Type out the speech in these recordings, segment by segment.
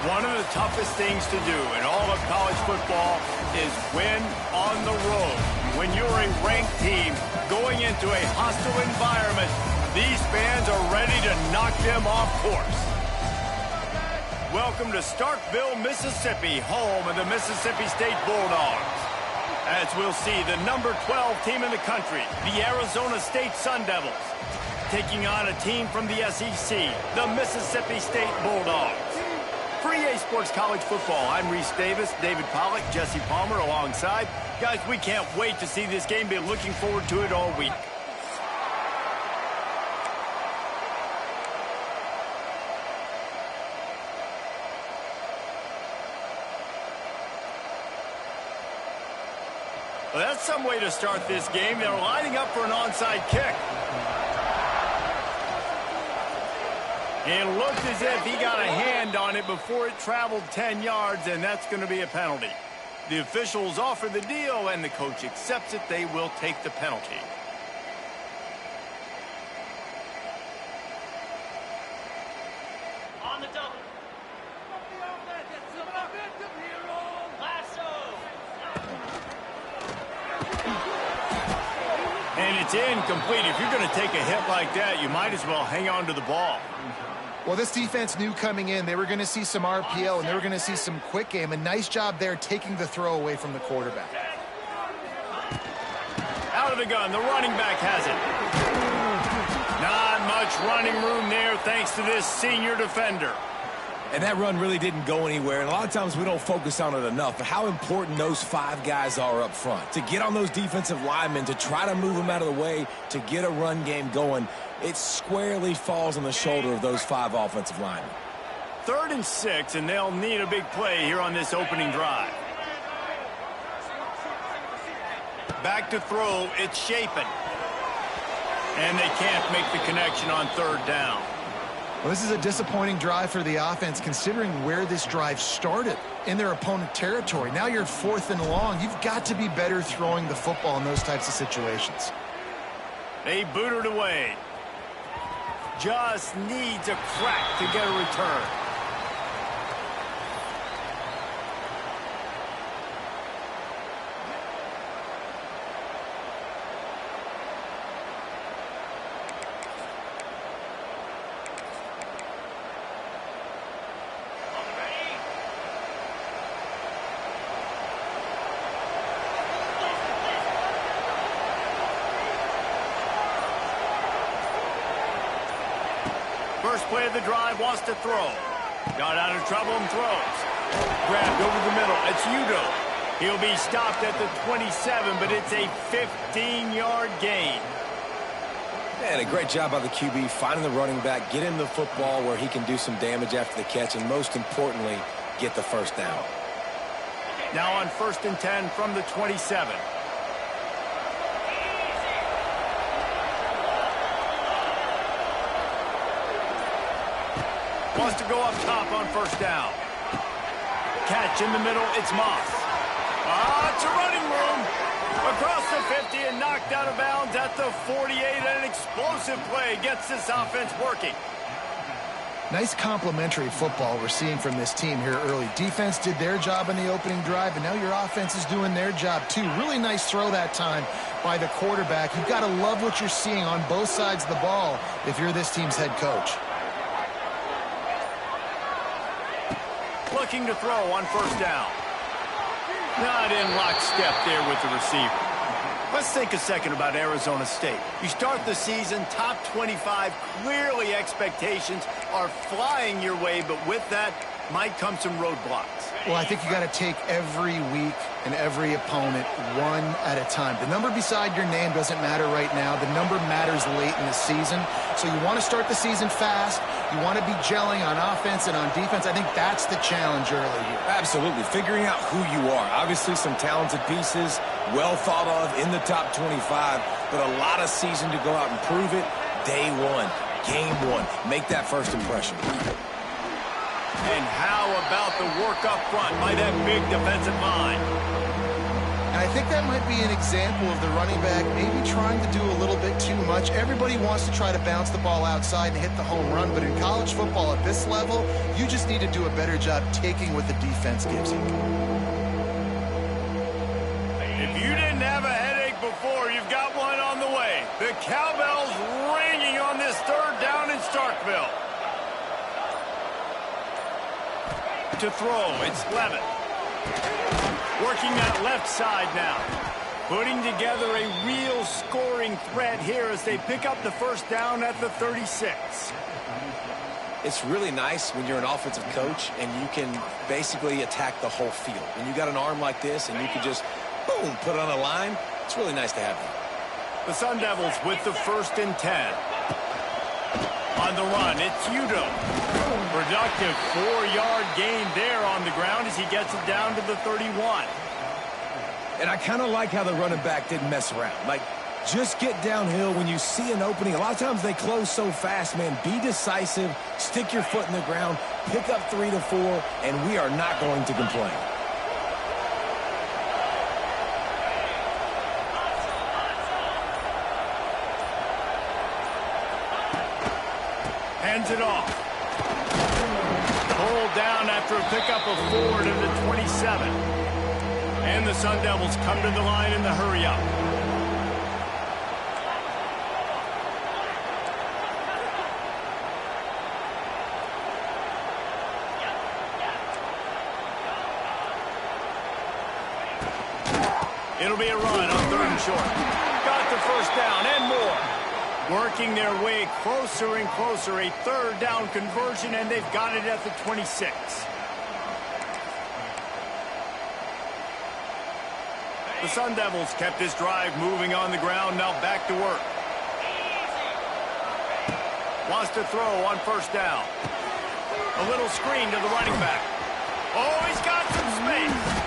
One of the toughest things to do in all of college football is win on the road. When you're a ranked team going into a hostile environment, these fans are ready to knock them off course. Welcome to Starkville, Mississippi, home of the Mississippi State Bulldogs. As we'll see, the number 12 team in the country, the Arizona State Sun Devils, taking on a team from the SEC, the Mississippi State Bulldogs. For EA Sports College Football, I'm Reese Davis, David Pollack, Jesse Palmer alongside. Guys, we can't wait to see this game. Been looking forward to it all week. Well, that's some way to start this game. They're lining up for an onside kick. It looked as if he got a hand on it before it traveled 10 yards, and that's going to be a penalty. The officials offer the deal, and the coach accepts it. They will take the penalty. On the double. And it's incomplete. If you're going to take a hit like that, you might as well hang on to the ball. Well, this defense knew coming in they were going to see some RPO and they were going to see some quick game. A nice job there taking the throw away from the quarterback. Out of the gun, the running back has it. Not much running room there thanks to this senior defender. And that run really didn't go anywhere, and a lot of times we don't focus on it enough, but how important those 5 guys are up front. To get on those defensive linemen, to try to move them out of the way, to get a run game going, it squarely falls on the shoulder of those 5 offensive linemen. 3rd and 6, and they'll need a big play here on this opening drive. Back to throw, it's Chapin. And they can't make the connection on 3rd down. Well, this is a disappointing drive for the offense considering where this drive started in their opponent territory. Now you're 4th and long. You've got to be better throwing the football in those types of situations. They boot it away. Just needs a crack to get a return. First play of the drive, wants to throw. Got out of trouble and throws. Grabbed over the middle. It's Udo. He'll be stopped at the 27, but it's a 15-yard gain. Man, a great job by the QB finding the running back, getting the football where he can do some damage after the catch, and most importantly, get the first down. Now on 1st and 10 from the 27. Wants to go up top on 1st down. Catch in the middle, it's Moss. It's a running room. Across the 50 and knocked out of bounds at the 48. An explosive play gets this offense working. Nice complementary football we're seeing from this team here early. Defense did their job in the opening drive, and now your offense is doing their job too. Really nice throw that time by the quarterback. You've got to love what you're seeing on both sides of the ball if you're this team's head coach. Looking to throw on 1st down. Not in lockstep there with the receiver. Let's think a second about Arizona State. You start the season top 25. Clearly expectations are flying your way, but with that might come some roadblocks. Well, I think you got to take every week and every opponent one at a time. The number beside your name doesn't matter right now. The number matters late in the season. So you want to start the season fast. You want to be gelling on offense and on defense. I think that's the challenge early here. Absolutely. Figuring out who you are. Obviously some talented pieces, well thought of in the top 25, but a lot of season to go out and prove it. Day 1, game 1. Make that first impression. And how about the work up front by that big defensive line? And I think that might be an example of the running back maybe trying to do a little bit too much. Everybody wants to try to bounce the ball outside and hit the home run, but in college football at this level, you just need to do a better job taking what the defense gives you. If you didn't have a headache before, you've got one on the way. The cowbell's ringing on this third down in Starkville. To throw, it's Levitt. Working that left side now. Putting together a real scoring threat here as they pick up the first down at the 36. It's really nice when you're an offensive coach and you can basically attack the whole field. When you got an arm like this and you can just, boom, put it on a line, it's really nice to have that. The Sun Devils with the 1st and 10. On the run, it's Udo. Productive 4-yard gain there on the ground as he gets it down to the 31. And I kind of like how the running back didn't mess around. Like, just get downhill when you see an opening. A lot of times they close so fast, man. Be decisive, stick your foot in the ground, pick up 3 to 4, and we are not going to complain. Hands it off. Pulled down after a pickup of 4 to the 27. And the Sun Devils come to the line in the hurry-up. It'll be a run on 3rd and short. Got the first down and more. Working their way closer and closer. A 3rd down conversion, and they've got it at the 26. The Sun Devils kept this drive moving on the ground. Now back to work. Wants to throw on 1st down. A little screen to the running back. Oh, he's got some space.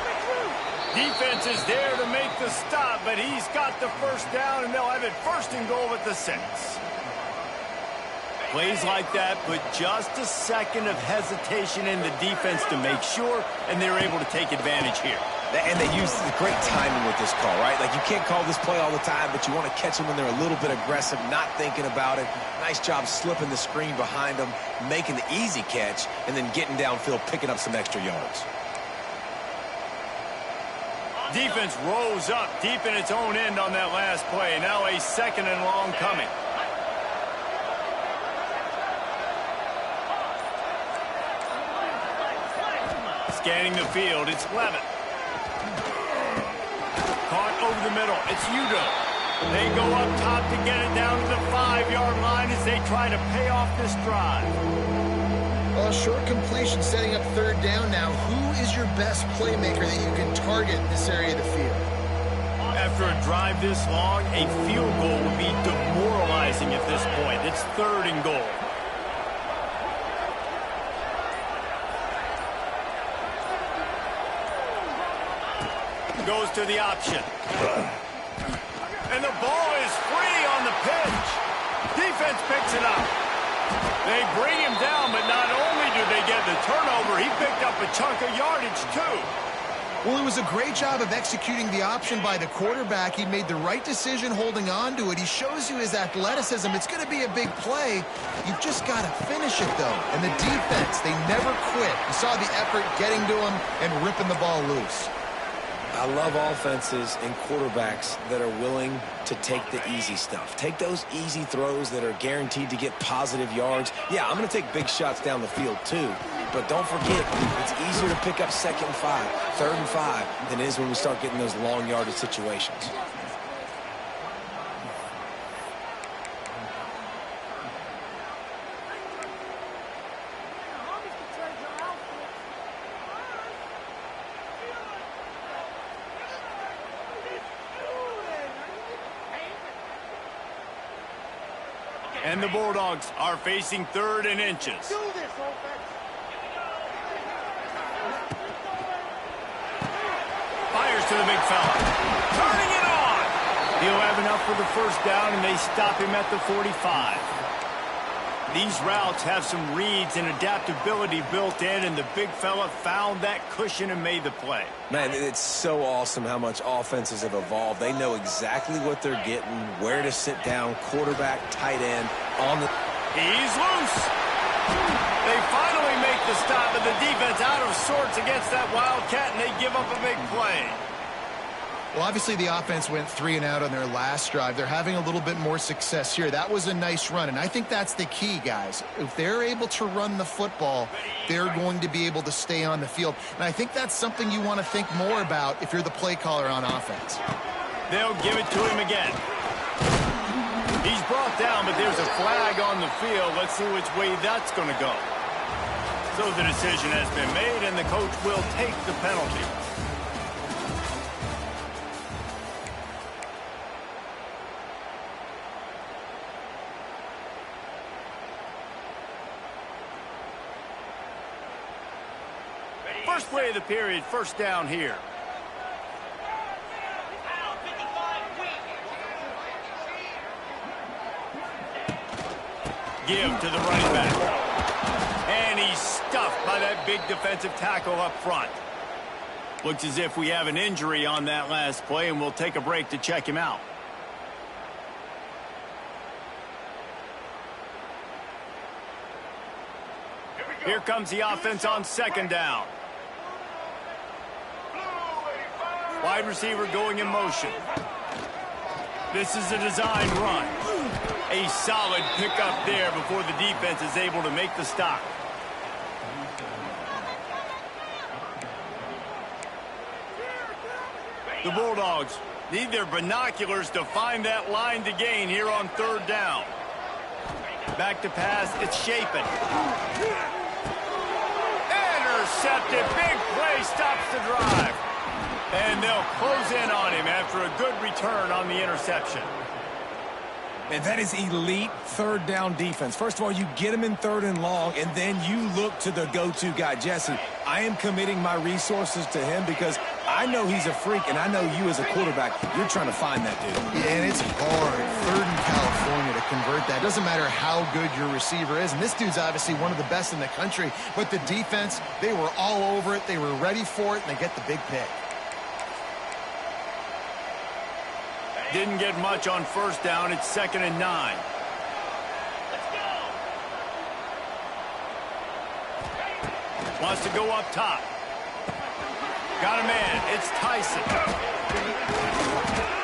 Defense is there to make the stop, but he's got the first down, and they'll have it 1st and goal at the 6. Plays like that, but just a second of hesitation in the defense to make sure, and they're able to take advantage here. And they use the great timing with this call, right? Like, you can't call this play all the time, but you want to catch them when they're a little bit aggressive, not thinking about it. Nice job slipping the screen behind them, making the easy catch, and then getting downfield, picking up some extra yards. Defense rose up deep in its own end on that last play. Now a 2nd and long coming. Scanning the field, it's Levitt. Caught over the middle, it's Udo. They go up top to get it down to the 5-yard line as they try to pay off this drive. Well, a short completion setting up 3rd down now. Who is your best playmaker that you can target in this area of the field? After a drive this long, a field goal would be demoralizing at this point. It's 3rd and goal. Goes to the option. And the ball is free on the pitch. Defense picks it up. They bring him down, but not only do they get the turnover, he picked up a chunk of yardage, too. Well, it was a great job of executing the option by the quarterback. He made the right decision holding on to it. He shows you his athleticism. It's going to be a big play. You've just got to finish it, though. And the defense, they never quit. You saw the effort getting to him and ripping the ball loose. I love offenses and quarterbacks that are willing to take the easy stuff. Take those easy throws that are guaranteed to get positive yards. Yeah, I'm going to take big shots down the field too, but don't forget, it's easier to pick up 2nd and 5, 3rd and 5 than it is when we start getting those long yardage situations. And the Bulldogs are facing 3rd and inches. Fires to the big fella. Turning it on. He'll have enough for the first down, and they stop him at the 45. These routes have some reads and adaptability built in, and the big fella found that cushion and made the play. Man, it's so awesome how much offenses have evolved. They know exactly what they're getting, where to sit down, quarterback, tight end, on the... He's loose. They finally make the stop, and the defense out of sorts against that Wildcat, and they give up a big play. Well, obviously the offense went 3 and out on their last drive. They're having a little bit more success here. That was a nice run, and I think that's the key, guys. If they're able to run the football, they're going to be able to stay on the field. And I think that's something you want to think more about if you're the play caller on offense. They'll give it to him again. He's brought down, but there's a flag on the field. Let's see which way that's going to go. So the decision has been made, and the coach will take the penalty. First play of the period, first down here. Give to the running back. And he's stuffed by that big defensive tackle up front. Looks as if we have an injury on that last play, and we'll take a break to check him out. Here comes the offense on second down. Wide receiver going in motion. This is a design run. A solid pickup there before the defense is able to make the stop. The Bulldogs need their binoculars to find that line to gain here on third down. Back to pass, it's Shapen. Intercepted, big play, stops the drive. And they'll close in on him after a good return on the interception. And that is elite third down defense. First of all, you get him in third and long, and then you look to the go-to guy, Jesse. I am committing my resources to him because I know he's a freak, and I know you as a quarterback, you're trying to find that dude. Yeah, and it's hard, third in California, to convert that. Doesn't matter how good your receiver is, and this dude's obviously one of the best in the country, but the defense, they were all over it, they were ready for it, and they get the big pick. Didn't get much on first down. It's 2nd and 9. Wants to go up top. Got a man. It's Tyson.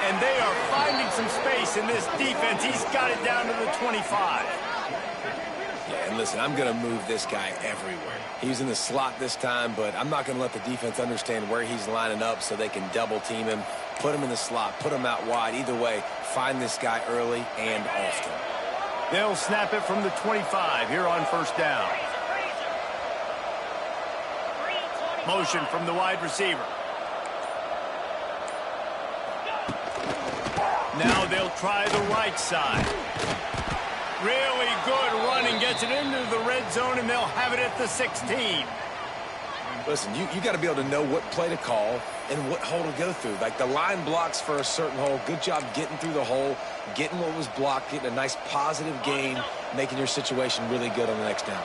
And they are finding some space in this defense. He's got it down to the 25. Yeah, and listen, I'm going to move this guy everywhere. He's in the slot this time, but I'm not going to let the defense understand where he's lining up so they can double team him, put him in the slot, put him out wide. Either way, find this guy early and often. They'll snap it from the 25 here on first down. Motion from the wide receiver. Now they'll try the right side. Really good running, gets it into the red zone, and they'll have it at the 16. Listen, you got to be able to know what play to call and what hole to go through. Like the line blocks for a certain hole. Good job getting through the hole, getting what was blocked, getting a nice positive gain, making your situation really good on the next down.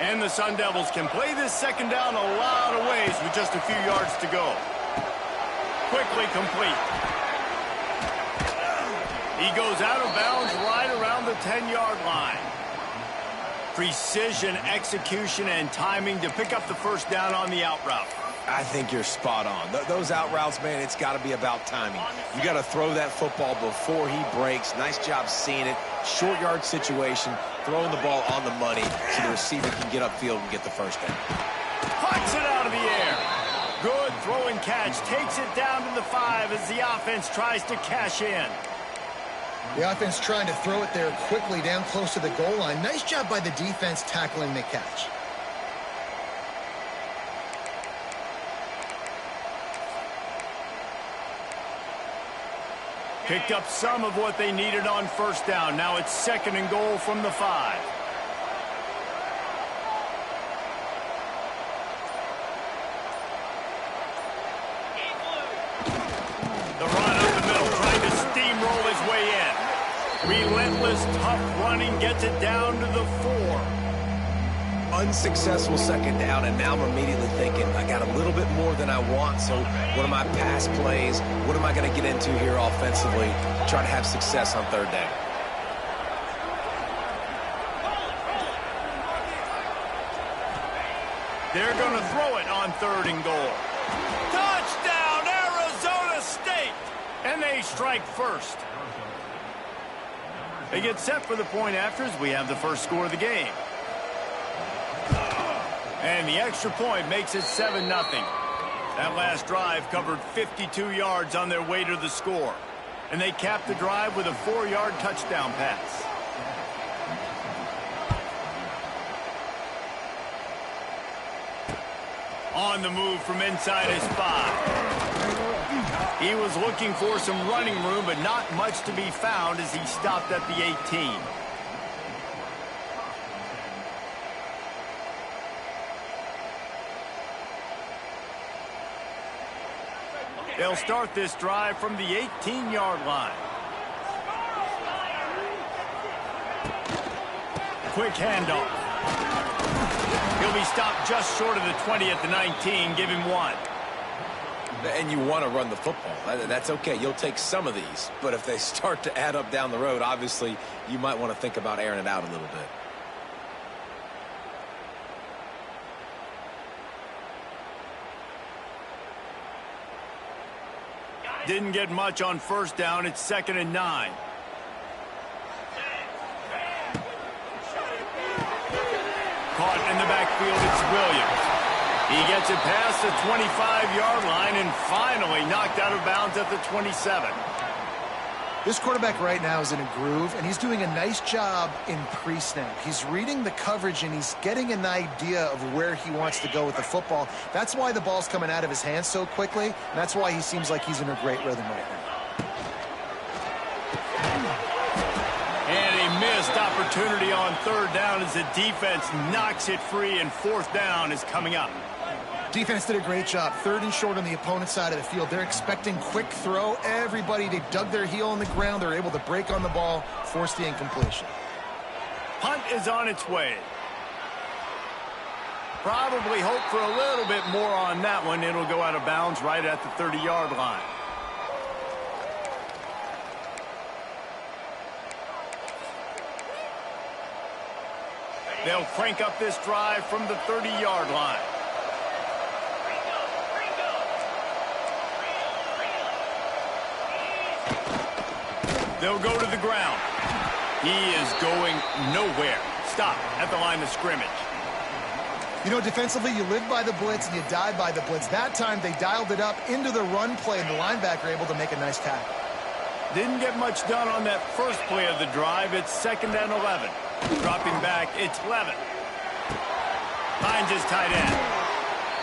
And the Sun Devils can play this second down a lot of ways with just a few yards to go. Quickly complete. He goes out of bounds right around the 10-yard line. Precision, execution, and timing to pick up the first down on the out route. I think you're spot on. Those out routes, man, it's got to be about timing. You got to throw that football before he breaks. Nice job seeing it. Short yard situation, throwing the ball on the money so the receiver can get upfield and get the first down. Pucks it out of the air. Good throw and catch. Takes it down to the 5 as the offense tries to cash in. The offense trying to throw it there quickly down close to the goal line. Nice job by the defense tackling the catch. Picked up some of what they needed on first down. Now it's 2nd and goal from the 5. The run up the middle, trying to steamroll his way in. Relentless, tough run running, gets it down to the 4. Unsuccessful second down, and now I'm immediately thinking, I got a little bit more than I want, so what are my pass plays? What am I going to get into here offensively? Try to have success on third down. They're going to throw it on 3rd and goal. Touchdown, Arizona State! And they strike first. They get set for the point after as we have the first score of the game. And the extra point makes it 7-0. That last drive covered 52 yards on their way to the score. And they capped the drive with a 4-yard touchdown pass. On the move from inside his 5. He was looking for some running room, but not much to be found as he stopped at the 18. They'll start this drive from the 18-yard line. Quick handoff. He'll be stopped just short of the 20 at the 19. Give him 1. And you want to run the football. That's okay. You'll take some of these. But if they start to add up down the road, obviously, you might want to think about airing it out a little bit. Didn't get much on first down. It's 2nd and 9. Caught in the backfield, it's Williams. He gets it past the 25-yard line and finally knocked out of bounds at the 27. This quarterback right now is in a groove, and he's doing a nice job in pre-snap. He's reading the coverage, and he's getting an idea of where he wants to go with the football. That's why the ball's coming out of his hands so quickly, and that's why he seems like he's in a great rhythm right now. And a missed opportunity on 3rd down as the defense knocks it free, and 4th down is coming up. Defense did a great job. 3rd and short on the opponent's side of the field. They're expecting quick throw. Everybody, they dug their heel in the ground. They're able to break on the ball, force the incompletion. Punt is on its way. Probably hope for a little bit more on that one. It'll go out of bounds right at the 30-yard line. They'll crank up this drive from the 30-yard line. They'll go to the ground. He is going nowhere. Stop at the line of scrimmage. You know, defensively, you live by the blitz and you die by the blitz. That time, they dialed it up into the run play, and the linebacker able to make a nice tackle. Didn't get much done on that first play of the drive. It's 2nd and 11. Dropping back, it's Levin. Finds his tight end.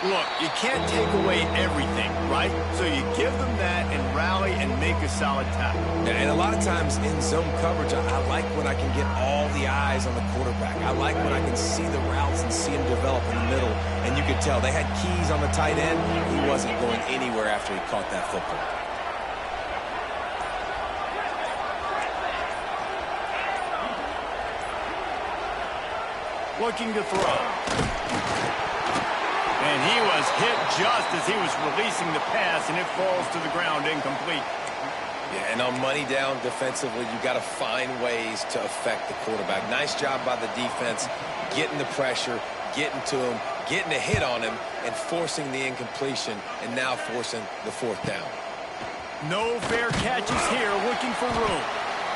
Look, you can't take away everything, right? So you give them that and rally and make a solid tackle. And a lot of times in zone coverage, I like when I can get all the eyes on the quarterback. I like when I can see the routes and see him develop in the middle. And you could tell they had keys on the tight end. He wasn't going anywhere after he caught that football. Looking to throw. And he was hit just as he was releasing the pass, and it falls to the ground incomplete. Yeah, and on money down defensively, you got to find ways to affect the quarterback. Nice job by the defense, getting the pressure, getting to him, getting a hit on him, and forcing the incompletion, and now forcing the 4th down. No fair catches here, looking for room.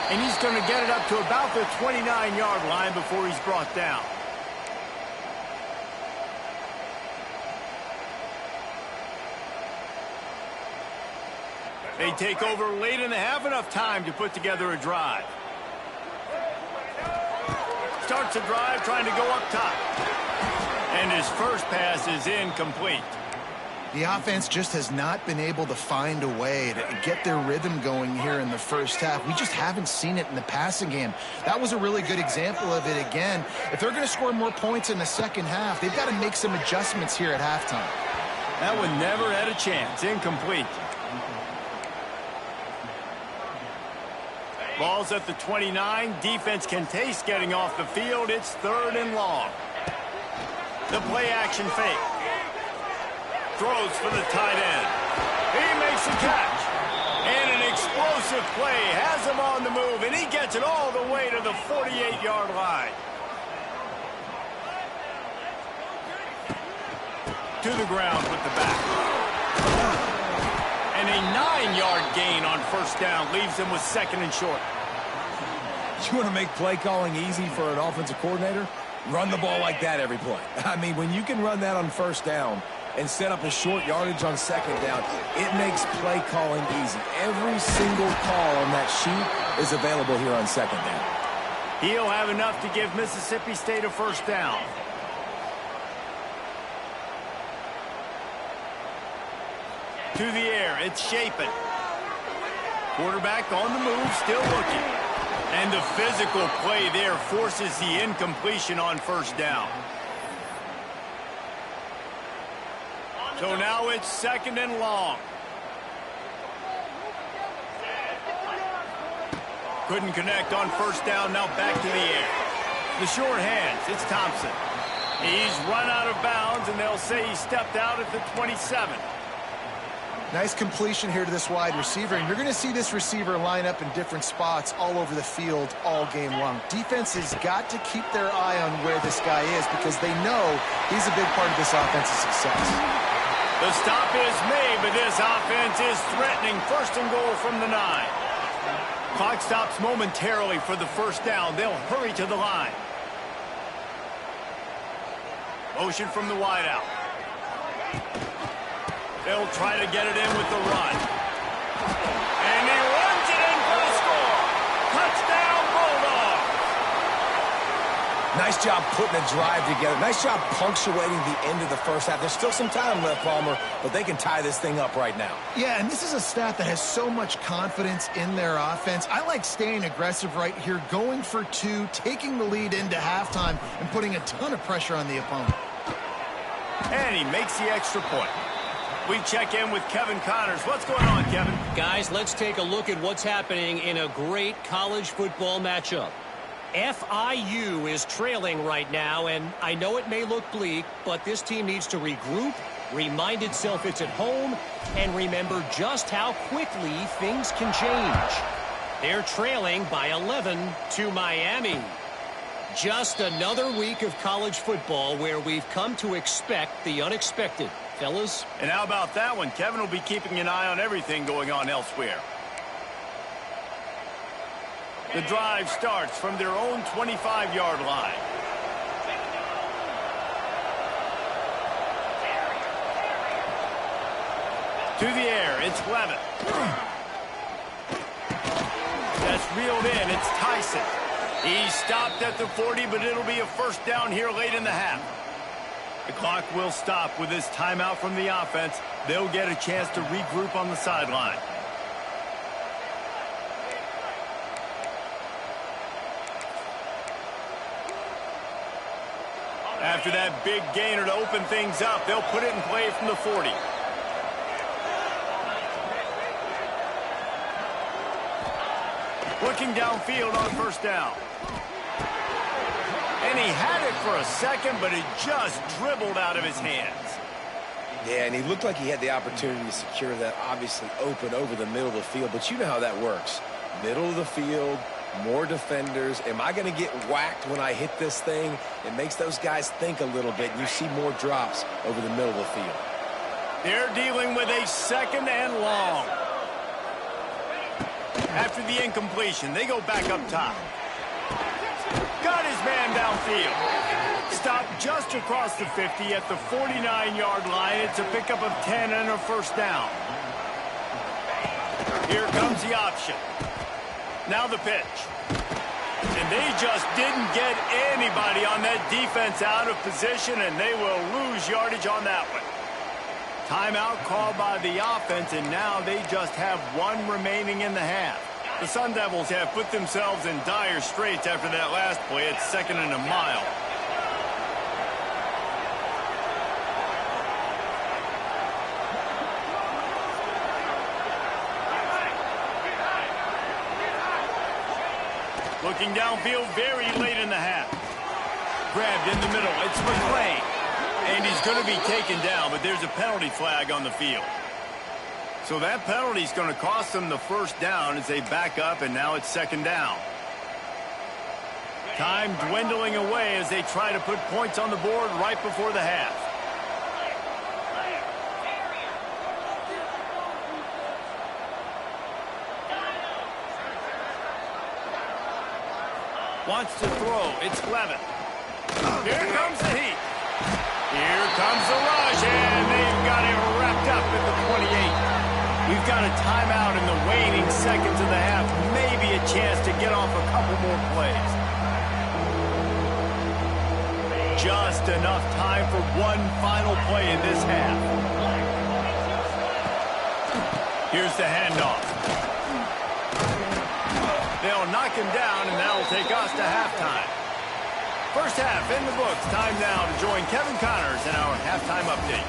And he's going to get it up to about the 29-yard line before he's brought down. They take over late in the half, enough time to put together a drive. Starts a drive trying to go up top. And his first pass is incomplete. The offense just has not been able to find a way to get their rhythm going here in the first half. We just haven't seen it in the passing game. That was a really good example of it again. If they're going to score more points in the second half, they've got to make some adjustments here at halftime. That one never had a chance. Incomplete. Ball's at the 29. Defense can taste getting off the field. It's 3rd and long. The play-action fake. Throws for the tight end. He makes the catch. And an explosive play has him on the move, and he gets it all the way to the 48-yard line. To the ground with the back. And a 9-yard gain on 1st down leaves him with 2nd and short. You want to make play calling easy for an offensive coordinator? Run the ball like that every play. I mean, when you can run that on 1st down and set up a short yardage on 2nd down, it makes play calling easy. Every single call on that sheet is available here on 2nd down. He'll have enough to give Mississippi State a 1st down. To the air, it's Shapen. Quarterback on the move, still looking. And the physical play there forces the incompletion on 1st down. So now it's 2nd and long. Couldn't connect on 1st down, now back to the air. The short hands, it's Thompson. He's run out of bounds, and they'll say he stepped out at the 27. Nice completion here to this wide receiver, and you're going to see this receiver line up in different spots all over the field all game long. Defense has got to keep their eye on where this guy is because they know he's a big part of this offensive success. The stop is made, but this offense is threatening 1st and goal from the 9. Clock stops momentarily for the 1st down. They'll hurry to the line. Motion from the wideout. They'll try to get it in with the run. And he runs it in for the score. Touchdown, Bulldogs. Nice job putting a drive together. Nice job punctuating the end of the 1st half. There's still some time left, Palmer, but they can tie this thing up right now. Yeah, and this is a staff that has so much confidence in their offense. I like staying aggressive right here, going for 2, taking the lead into halftime, and putting a ton of pressure on the opponent. And he makes the extra point. We check in with Kevin Connors. What's going on, Kevin? Guys, let's take a look at what's happening in a great college football matchup. FIU is trailing right now, and I know it may look bleak, but this team needs to regroup, remind itself it's at home, and remember just how quickly things can change. They're trailing by 11 to Miami. Just another week of college football where we've come to expect the unexpected. Fellas? And how about that one? Kevin will be keeping an eye on everything going on elsewhere. The drive starts from their own 25-yard line. To the air, it's Levitt. That's reeled in, it's Tyson. He stopped at the 40, but it'll be a 1st down here late in the half. The clock will stop with this timeout from the offense. They'll get a chance to regroup on the sideline. After that big gainer to open things up, they'll put it in play from the 40. Looking downfield on 1st down. And he had it for a second, but it just dribbled out of his hands. Yeah, and he looked like he had the opportunity to secure that, obviously open over the middle of the field. But you know how that works. Middle of the field, more defenders. Am I going to get whacked when I hit this thing? It makes those guys think a little bit. You see more drops over the middle of the field. They're dealing with a 2nd and long. After the incompletion, they go back up top. Got his man downfield. Stopped just across the 50 at the 49-yard line. It's a pickup of 10 and a 1st down. Here comes the option. Now the pitch. And they just didn't get anybody on that defense out of position, and they will lose yardage on that one. Timeout called by the offense, and now they just have 1 remaining in the half. The Sun Devils have put themselves in dire straits after that last play. It's 2nd and a mile. Looking downfield very late in the half. Grabbed in the middle. It's McClain. And he's going to be taken down, but there's a penalty flag on the field. So that penalty is going to cost them the first down as they back up, and now it's second down. Time dwindling away as they try to put points on the board right before the half. Wants to throw. It's Levin. Here comes the heat. Here comes the rush, and they've got it wrapped up at the 28. We've got a timeout in the waning seconds of the half. Maybe a chance to get off a couple more plays. Just enough time for one final play in this half. Here's the handoff. They'll knock him down, and that'll take us to halftime. First half in the books. Time now to join Kevin Connors in our halftime update.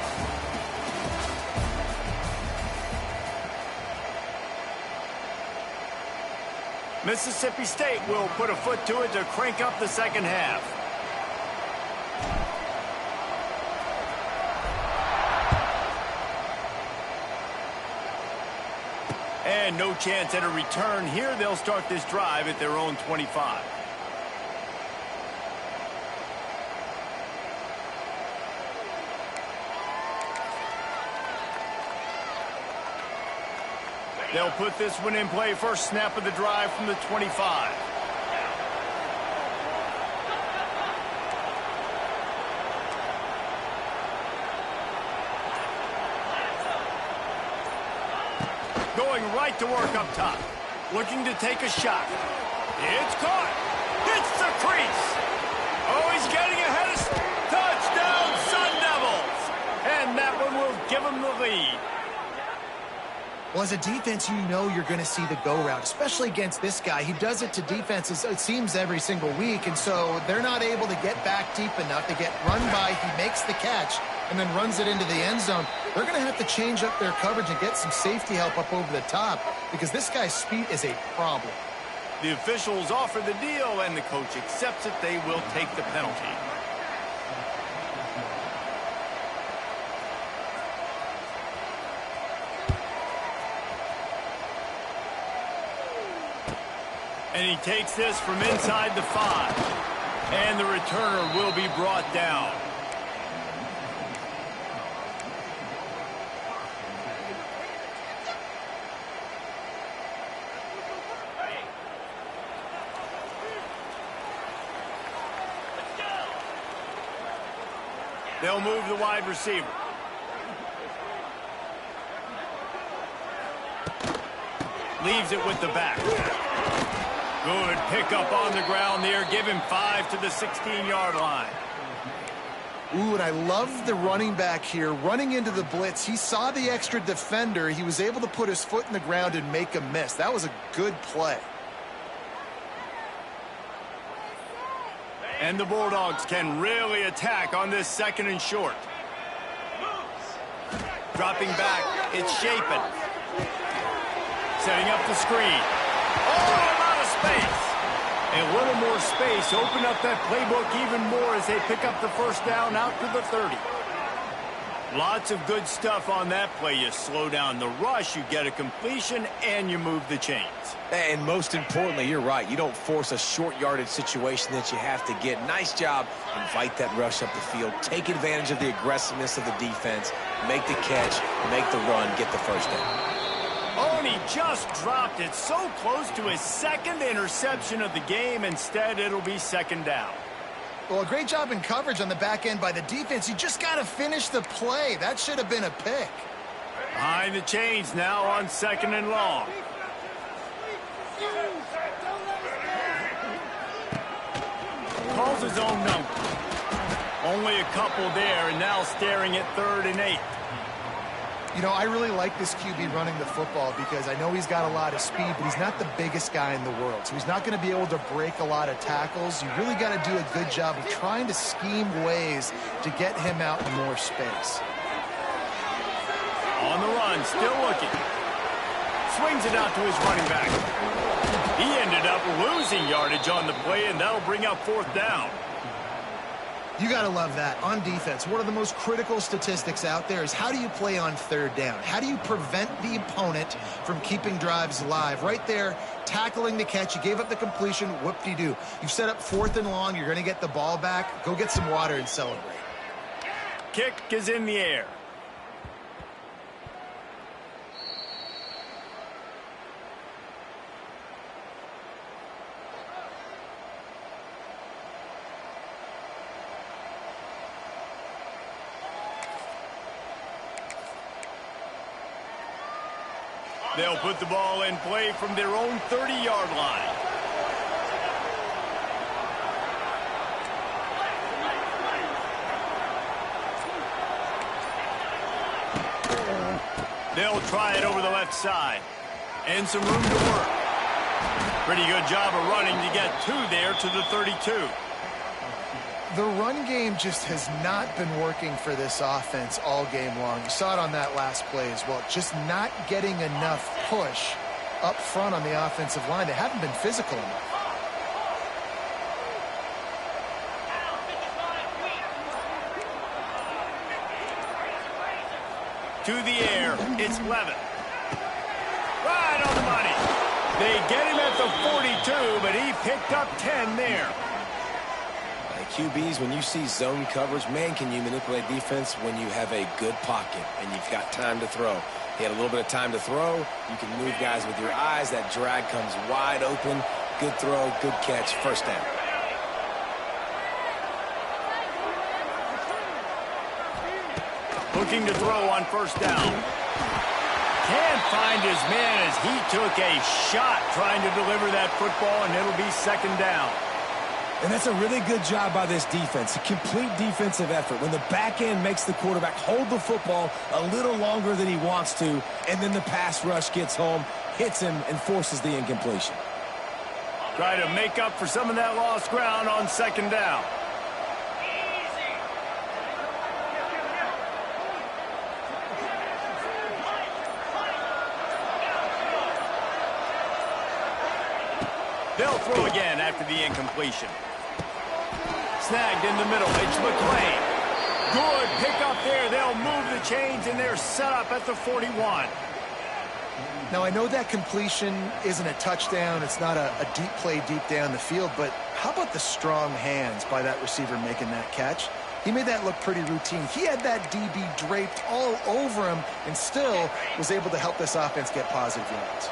Mississippi State will put a foot to it to crank up the second half. And no chance at a return here. They'll start this drive at their own 25. They'll put this one in play. First snap of the drive from the 25. Going right to work up top. Looking to take a shot. It's caught. Hits the crease. Oh, he's getting ahead of touchdown, Sun Devils. And that one will give him the lead. Well, as a defense, you know you're going to see the go route, especially against this guy. He does it to defenses, it seems, every single week, and so they're not able to get back deep enough to get run by. He makes the catch and then runs it into the end zone. They're going to have to change up their coverage and get some safety help up over the top because this guy's speed is a problem. The officials offer the deal, and the coach accepts it. They will take the penalty. And he takes this from inside the 5. And the returner will be brought down. They'll move the wide receiver. Leaves it with the back. Good pickup on the ground there. Give him 5 to the 16-yard line. Ooh, and I love the running back here. Running into the blitz, he saw the extra defender. He was able to put his foot in the ground and make a miss. That was a good play. And the Bulldogs can really attack on this second and short. Dropping back, it's Shapen. Setting up the screen. Oh, a lot of space. A little more space. Open up that playbook even more as they pick up the first down out to the 30. Lots of good stuff on that play. You slow down the rush, you get a completion, and you move the chains. And most importantly, you're right. You don't force a short yardage situation that you have to get. Nice job. Invite that rush up the field. Take advantage of the aggressiveness of the defense. Make the catch, make the run, get the first down. Oh, and he just dropped it so close to his second interception of the game. Instead, it'll be second down. Well, a great job in coverage on the back end by the defense. You just got to finish the play. That should have been a pick. Behind the chains now on second and long. Calls his own number. Only a couple there, and now staring at 3rd and 8. You know, I really like this QB running the football because I know he's got a lot of speed, but he's not the biggest guy in the world. So he's not going to be able to break a lot of tackles. You really got to do a good job of trying to scheme ways to get him out in more space. On the run, still looking. Swings it out to his running back. He ended up losing yardage on the play, and that'll bring up 4th down. You got to love that. On defense, one of the most critical statistics out there is how do you play on 3rd down? How do you prevent the opponent from keeping drives alive? Right there, tackling the catch. You gave up the completion. Whoop-de-doo. You've set up 4th and long. You're going to get the ball back. Go get some water and celebrate. Kick is in the air. They'll put the ball in play from their own 30-yard line. They'll try it over the left side. And some room to work. Pretty good job of running to get 2 there to the 32. The run game just has not been working for this offense all game long. You saw it on that last play as well. Just not getting enough push up front on the offensive line. They haven't been physical enough. To the air, it's Levin. Right on the money. They get him at the 42, but he picked up 10 there. QBs, when you see zone coverage, man, can you manipulate defense when you have a good pocket and you've got time to throw. He had a little bit of time to throw. You can move guys with your eyes. That drag comes wide open. Good throw, good catch, 1st down. Looking to throw on 1st down. Can't find his man as he took a shot trying to deliver that football, and it'll be 2nd down. And that's a really good job by this defense, a complete defensive effort. When the back end makes the quarterback hold the football a little longer than he wants to, and then the pass rush gets home, hits him, and forces the incompletion. Try to make up for some of that lost ground on 2nd down. They'll throw again after the incompletion. Snagged in the middle. It's McClain. Good pickup there. They'll move the chains, and they're set up at the 41. Now, I know that completion isn't a touchdown. It's not a deep play deep down the field, but how about the strong hands by that receiver making that catch? He made that look pretty routine. He had that DB draped all over him and still was able to help this offense get positive yards.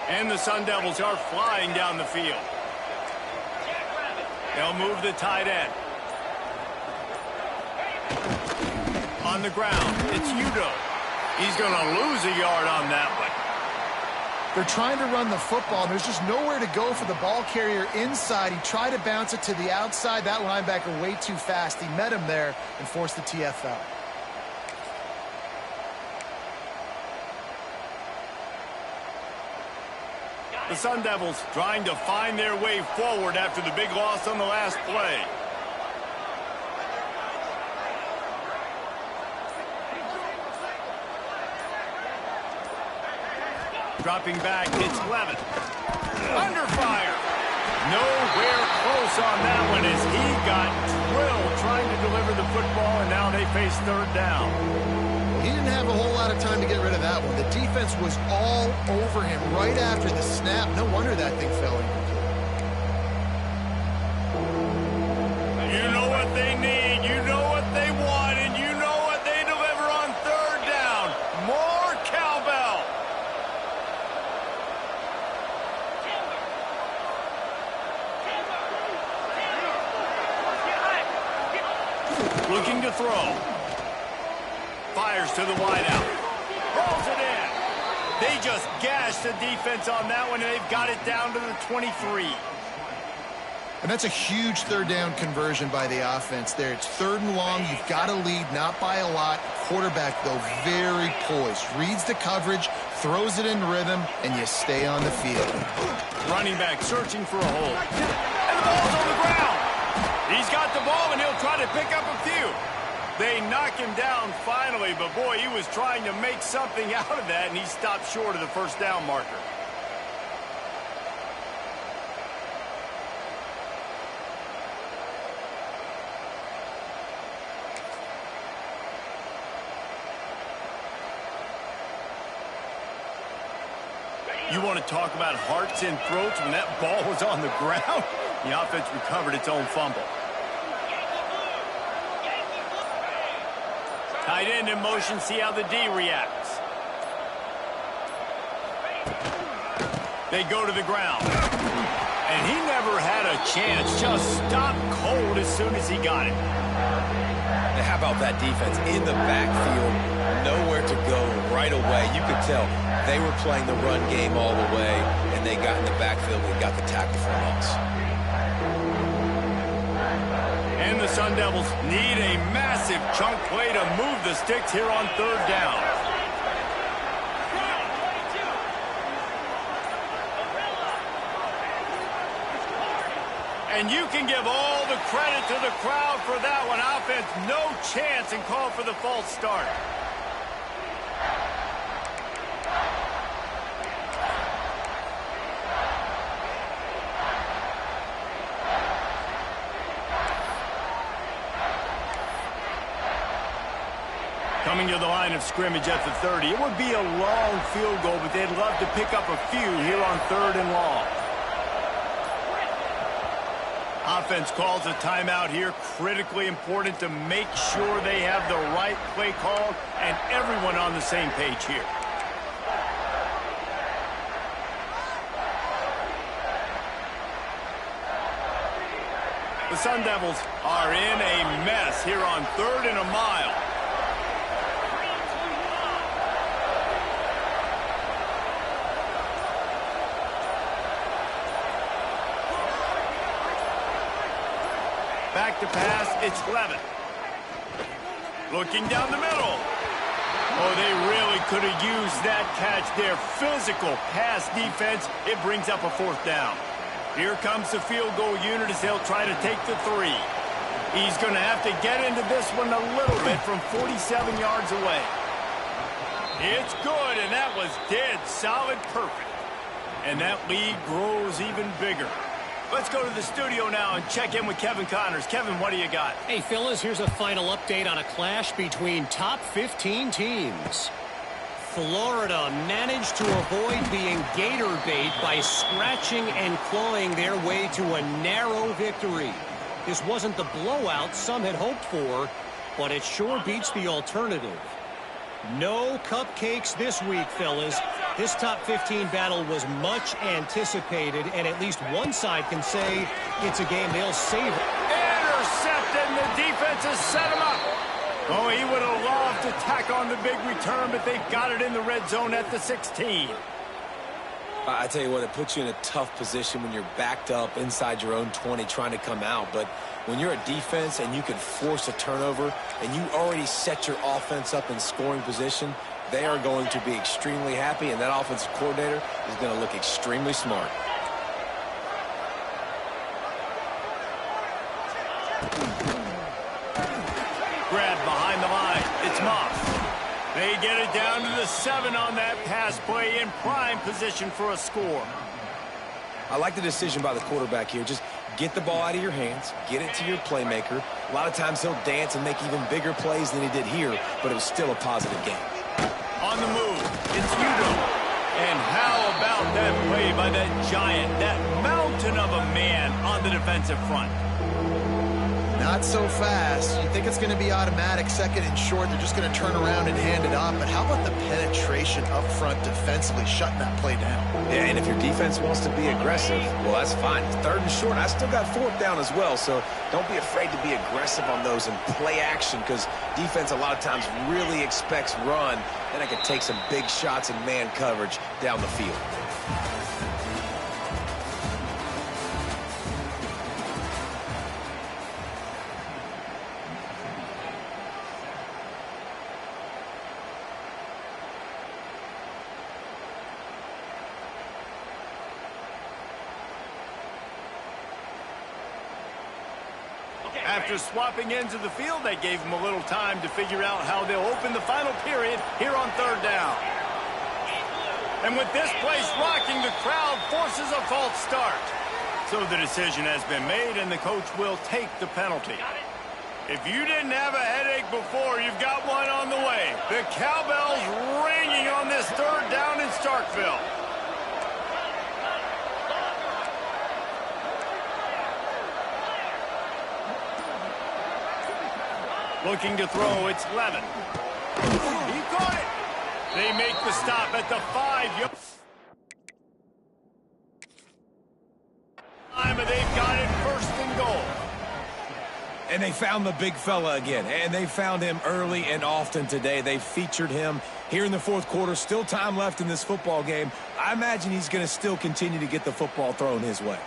And the Sun Devils are flying down the field. They'll move the tight end. On the ground, it's Udo. He's going to lose a yard on that one. They're trying to run the football, and there's just nowhere to go for the ball carrier inside. He tried to bounce it to the outside. That linebacker way too fast. He met him there and forced the TFL. The Sun Devils trying to find their way forward after the big loss on the last play. Dropping back, it's Levin. Under fire. Nowhere close on that one as he got drilled trying to deliver the football, and now they face 3rd down. He didn't have a whole lot of time to get rid of that one. The defense was all over him right after the snap. No wonder that thing fell incomplete. You know what they need, you know what they want, and you know what they deliver on 3rd down. More cowbell. Looking to throw. Fires to the wideout. Rolls it in. They just gashed the defense on that one, and they've got it down to the 23. And that's a huge 3rd down conversion by the offense there. It's 3rd and long. You've got to lead, not by a lot. Quarterback, though, very poised. Reads the coverage, throws it in rhythm, and you stay on the field. Running back searching for a hole. And the ball's on the ground. He's got the ball, and he'll try to pick up a few. They knock him down finally, but boy, he was trying to make something out of that, and he stopped short of the 1st down marker. You want to talk about hearts and throats when that ball was on the ground? The offense recovered its own fumble. Tight end in motion, see how the D reacts. They go to the ground. And he never had a chance. Just stopped cold as soon as he got it. And how about that defense in the backfield? Nowhere to go right away. You could tell they were playing the run game all the way, and they got in the backfield and got the tackle for a loss. And the Sun Devils need a massive chunk play to move the sticks here on third down. And you can give all the credit to the crowd for that one. Offense, no chance, and call for the false start. Coming to the line of scrimmage at the 30. It would be a long field goal, but they'd love to pick up a few here on third and long. Offense calls a timeout here. Critically important to make sure they have the right play call and everyone on the same page here. The Sun Devils are in a mess here on third and a mile. Back to pass, it's Levin. Looking down the middle. Oh, they really could have used that catch there. Physical pass defense, it brings up a fourth down. Here comes the field goal unit as they'll try to take the 3. He's going to have to get into this one a little bit from 47 yards away. It's good, and that was dead solid perfect. And that lead grows even bigger. Let's go to the studio now and check in with Kevin Connors. Kevin, what do you got? Hey, fellas, here's a final update on a clash between top 15 teams. Florida managed to avoid being gator bait by scratching and clawing their way to a narrow victory. This wasn't the blowout some had hoped for, but it sure beats the alternative. No cupcakes this week, fellas. This top 15 battle was much anticipated, and at least one side can say it's a game they'll savor. Intercepted, and the defense has set him up. Oh, he would have loved to tack on the big return, but they got it in the red zone at the 16. I tell you what, it puts you in a tough position when you're backed up inside your own 20 trying to come out. But when you're a defense and you can force a turnover and you already set your offense up in scoring position, they are going to be extremely happy, and that offensive coordinator is going to look extremely smart. Grab behind the line. It's Moss. They get it down to the 7 on that pass play, in prime position for a score. I like the decision by the quarterback here. Just get the ball out of your hands, get it to your playmaker. A lot of times he'll dance and make even bigger plays than he did here, but it was still a positive game. On the move, it's Udo. And how about that play by that giant, that mountain of a man on the defensive front? Not so fast. You think it's going to be automatic, second and short. They're just going to turn around and hand it off. But how about the penetration up front defensively, shutting that play down? Yeah, and if your defense wants to be aggressive, well, that's fine. Third and short, I still got fourth down as well. So don't be afraid to be aggressive on those and play action, because defense a lot of times really expects run. Then I can take some big shots in man coverage down the field. After swapping ends of the field, they gave him a little time to figure out how they'll open the final period here on third down. And with this place rocking, the crowd forces a false start. So the decision has been made, and the coach will take the penalty. If you didn't have a headache before, you've got one on the way. The cowbell's ringing on this third down in Starkville. Looking to throw, it's Levin. He caught it. They make the stop at the 5-yard line, but they've got it first and goal. And they found the big fella again, and they found him early and often today. They featured him here in the fourth quarter. Still time left in this football game. I imagine he's going to still continue to get the football thrown his way.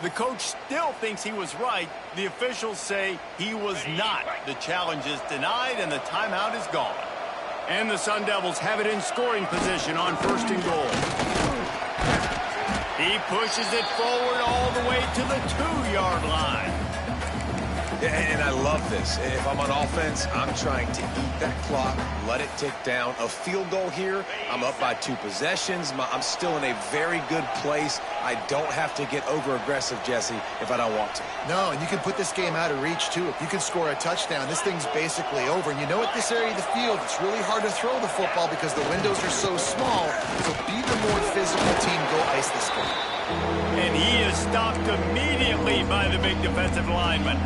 The coach still thinks he was right. The officials say he was not. The challenge is denied, and the timeout is gone. And the Sun Devils have it in scoring position on first and goal. He pushes it forward all the way to the 2-yard line. And I love this. If I'm on offense, I'm trying to eat that clock, let it tick down. A field goal here, I'm up by 2 possessions. I'm still in a very good place. I don't have to get over-aggressive, Jesse, if I don't want to. No, and you can put this game out of reach, too. If you can score a touchdown, this thing's basically over. And you know, at this area of the field, it's really hard to throw the football because the windows are so small. So be the more physical team. Go ice this game. And he is stopped immediately by the big defensive lineman.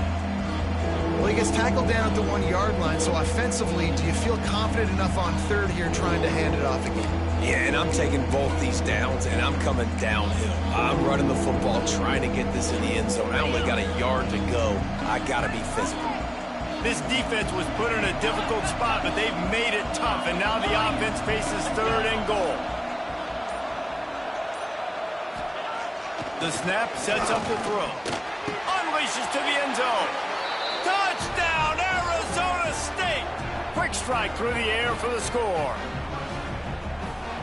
Well, he gets tackled down at the 1-yard line, so offensively, do you feel confident enough on third here trying to hand it off again? Yeah, and I'm taking both these downs, and I'm coming downhill. I'm running the football, trying to get this in the end zone. I only got a yard to go. I got to be physical. This defense was put in a difficult spot, but they've made it tough, and now the offense faces third and goal. The snap sets up the throw. Unleashes to the end zone. Touchdown, Arizona State! Quick strike through the air for the score.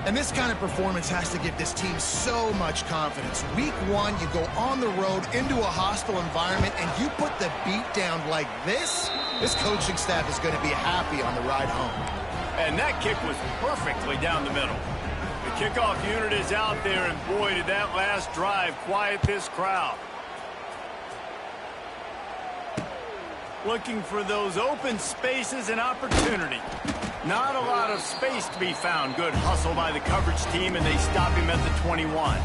And this kind of performance has to give this team so much confidence. Week 1, you go on the road into a hostile environment, and you put the beat down like this? This coaching staff is going to be happy on the ride home. And that kick was perfectly down the middle. The kickoff unit is out there, and boy, did that last drive quiet this crowd. Looking for those open spaces and opportunity. Not a lot of space to be found. Good hustle by the coverage team, and they stop him at the 21.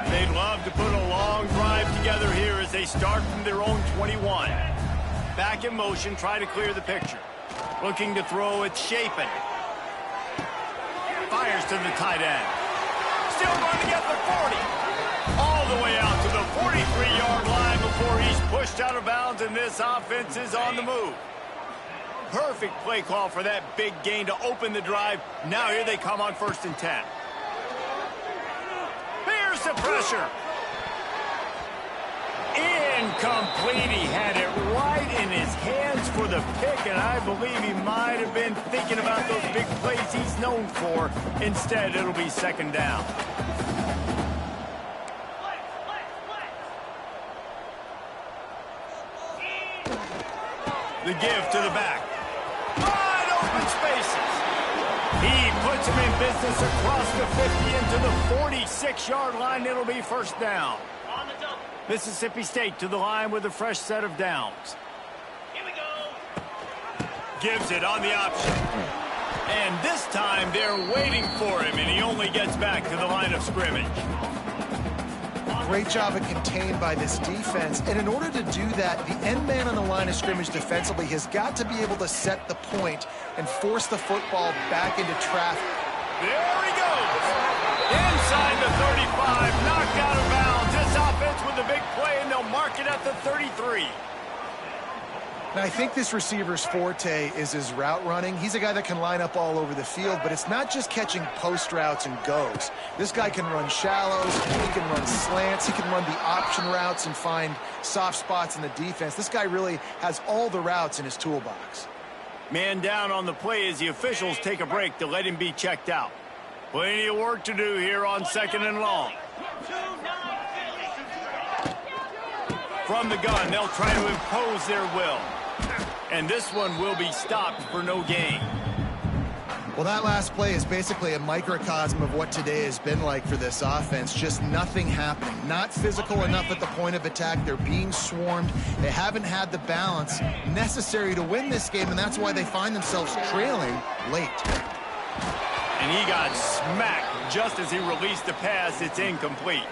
They'd love to put a long drive together here as they start from their own 21. Back in motion, try to clear the picture. Looking to throw, it's Chapin. Fires to the tight end. Still going to get the 40. All the way out to the 43-yard line before he's pushed out of bounds, and this offense is on the move. Perfect play call for that big gain to open the drive. Now here they come on 1st and 10. Here's the pressure. Incomplete. He had it right in his hands for the pick, and I believe he might have been thinking about those big plays he's known for. Instead, it'll be 2nd down. The give to the back. Wide open spaces. He puts him in business across the 50 into the 46-yard line. It'll be 1st down. Mississippi State to the line with a fresh set of downs. Here we go. Gives it on the option. And this time they're waiting for him, and he only gets back to the line of scrimmage. Great job of contained by this defense. And in order to do that, the end man on the line of scrimmage defensively has got to be able to set the point and force the football back into traffic. There he goes. Inside the 35, knocked out of bounds. This offense with a big play, and they'll mark it at the 33. Now, I think this receiver's forte is his route running. He's a guy that can line up all over the field, but it's not just catching post routes and goes. This guy can run shallows, he can run slants, he can run the option routes and find soft spots in the defense. This guy really has all the routes in his toolbox. Man down on the play as the officials take a break to let him be checked out. Plenty of work to do here on 2nd and long. From the gun, they'll try to impose their will. And this one will be stopped for no gain. Well, that last play is basically a microcosm of what today has been like for this offense. Just nothing happening. Not physical enough at the point of attack. They're being swarmed. They haven't had the balance necessary to win this game, and that's why they find themselves trailing late. And he got smacked just as he released the pass. It's incomplete.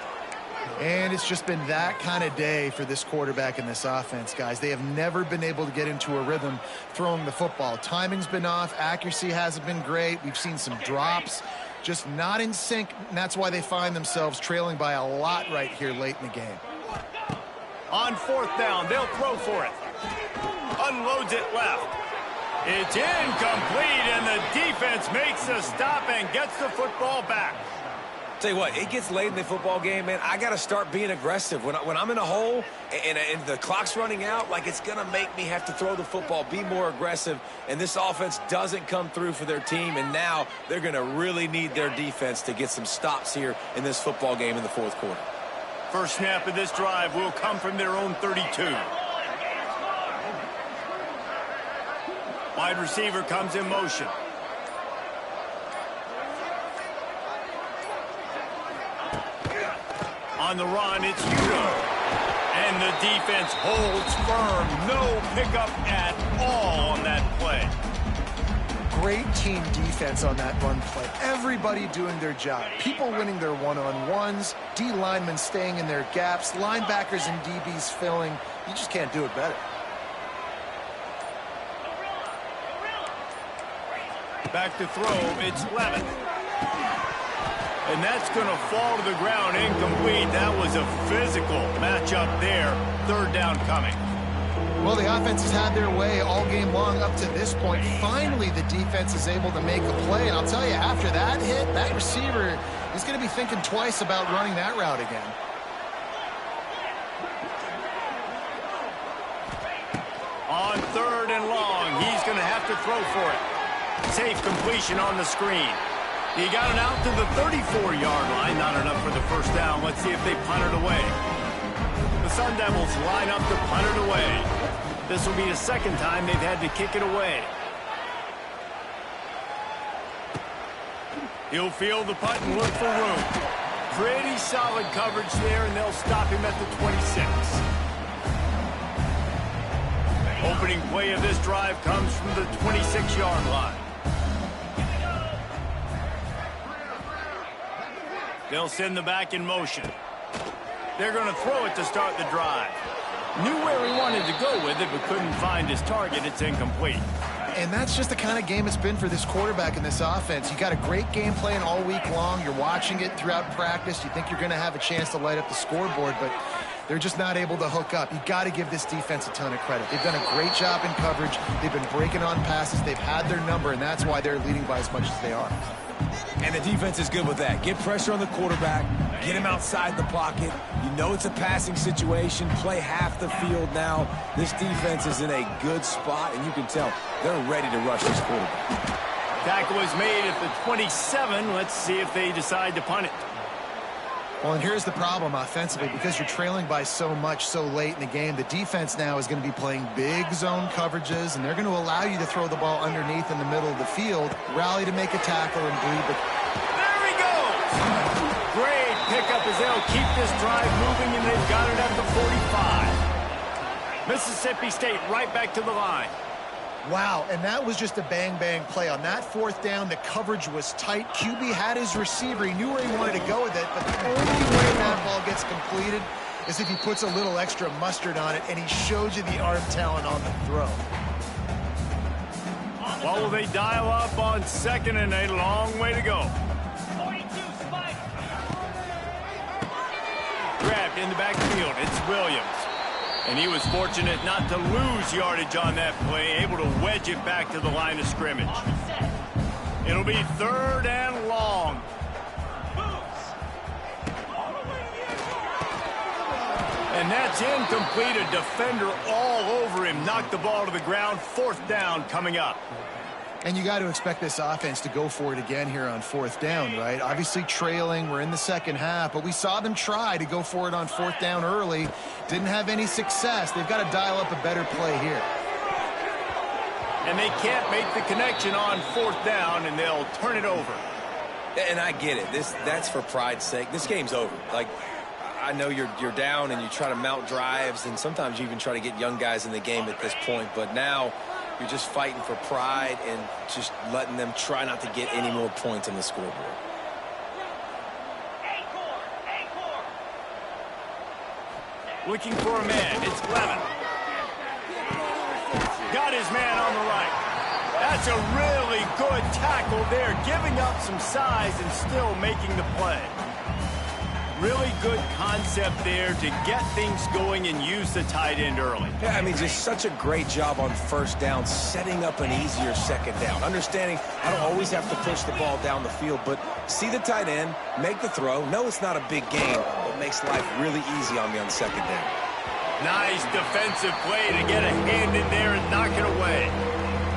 And it's just been that kind of day for this quarterback and this offense, guys. They have never been able to get into a rhythm throwing the football. Timing's been off. Accuracy hasn't been great. We've seen some drops. Just not in sync, and that's why they find themselves trailing by a lot right here late in the game. On 4th down, they'll throw for it. Unloads it left. It's incomplete, and the defense makes a stop and gets the football back. Tell you what, it gets late in the football game, man. I got to start being aggressive. When I'm in a hole and the clock's running out, like, it's going to make me have to throw the football, be more aggressive, and this offense doesn't come through for their team, and now they're going to really need their defense to get some stops here in this football game in the 4th quarter. First snap of this drive will come from their own 32. Wide receiver comes in motion. On the run, it's Udo. And the defense holds firm. No pickup at all on that play. Great team defense on that run play. Everybody doing their job. People winning their one-on-ones. D linemen staying in their gaps. Linebackers and DBs filling. You just can't do it better. Back to throw, it's Levin. And that's going to fall to the ground incomplete. That was a physical matchup there. 3rd down coming. Well, the offense has had their way all game long up to this point. Finally, the defense is able to make a play. And I'll tell you, after that hit, that receiver is going to be thinking twice about running that route again. On 3rd and long, he's going to have to throw for it. Safe completion on the screen. He got it out to the 34-yard line. Not enough for the first down. Let's see if they punt it away. The Sun Devils line up to punt it away. This will be the 2nd time they've had to kick it away. He'll field the punt and look for room. Pretty solid coverage there, and they'll stop him at the 26. Opening play of this drive comes from the 26-yard line. They'll send the back in motion. They're going to throw it to start the drive. Knew where he wanted to go with it, but couldn't find his target. It's incomplete. And that's just the kind of game it's been for this quarterback and this offense. You got a great game plan all week long. You're watching it throughout practice. You think you're going to have a chance to light up the scoreboard, but they're just not able to hook up. You got to give this defense a ton of credit. They've done a great job in coverage. They've been breaking on passes. They've had their number, and that's why they're leading by as much as they are. And the defense is good with that. Get pressure on the quarterback. Get him outside the pocket. You know it's a passing situation. Play half the field now. This defense is in a good spot, and you can tell they're ready to rush this quarterback. Tackle is made at the 27. Let's see if they decide to punt it. Well, and here's the problem offensively. Because you're trailing by so much so late in the game, the defense now is going to be playing big zone coverages, and they're going to allow you to throw the ball underneath in the middle of the field, rally to make a tackle, and bleed. But there he goes! Great pickup as they'll keep this drive moving, and they've got it at the 45. Mississippi State right back to the line. Wow, and that was just a bang-bang play. On that 4th down, the coverage was tight. QB had his receiver. He knew where he wanted to go with it, but the only way that ball gets completed is if he puts a little extra mustard on it, and he shows you the arm talent on the throw. Well, will they dial up on 2nd and a long way to go? Grabbed in the backfield. It's Williams. And he was fortunate not to lose yardage on that play, able to wedge it back to the line of scrimmage. It'll be 3rd and long. And that's incomplete. A defender all over him. Knocked the ball to the ground. 4th down coming up. And you got to expect this offense to go for it again here on 4th down, right? Obviously trailing. We're in the 2nd half, but we saw them try to go for it on 4th down early. Didn't have any success. They've got to dial up a better play here. And they can't make the connection on 4th down, and they'll turn it over. And I get it. That's for pride's sake. This game's over. Like, I know you're down and you try to mount drives, and sometimes you even try to get young guys in the game at this point. But now you're just fighting for pride and just letting them try not to get any more points on the scoreboard. Looking for a man. It's Lemon. Got his man on the right. That's a really good tackle there, giving up some size and still making the play. Really good concept there to get things going and use the tight end early. Yeah, I mean, just such a great job on first down, setting up an easier second down. Understanding I don't always have to push the ball down the field, but see the tight end, make the throw. No, it's not a big gain, but makes life really easy on me on second down. Nice defensive play to get a hand in there and knock it away.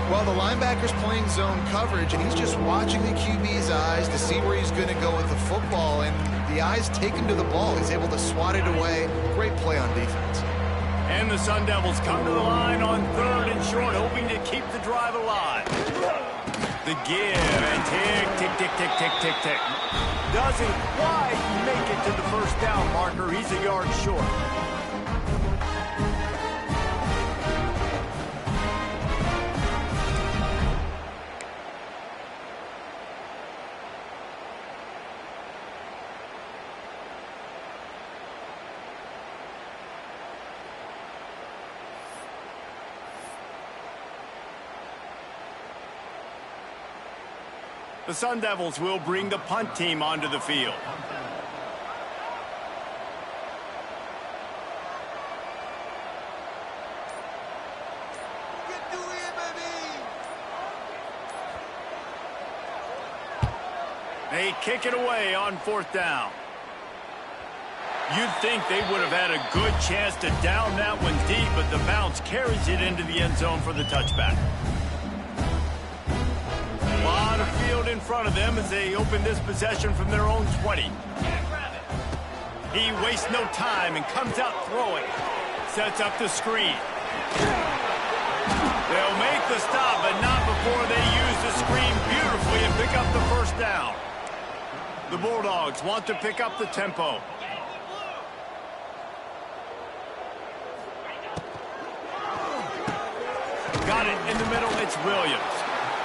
Well, the linebacker's playing zone coverage, and he's just watching the QB's eyes to see where he's going to go with the football, and the eyes take him to the ball. He's able to swat it away. Great play on defense. And the Sun Devils come to the line on 3rd and short, hoping to keep the drive alive. The give, and tick, tick, tick, tick, tick, tick, tick. Doesn't quite make it to the first down marker. He's a yard short. The Sun Devils will bring the punt team onto the field. They kick it away on 4th down. You'd think they would have had a good chance to down that one deep, but the bounce carries it into the end zone for the touchback. A lot of field in front of them as they open this possession from their own 20. He wastes no time and comes out throwing. Sets up the screen. They'll make the stop, but not before they use the screen beautifully and pick up the first down. The Bulldogs want to pick up the tempo. Got it in the middle. It's Williams.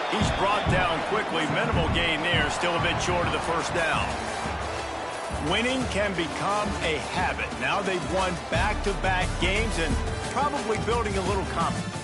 He's brought down quickly. Minimal gain there. Still a bit short of the first down. Winning can become a habit. Now they've won back-to-back games and probably building a little confidence.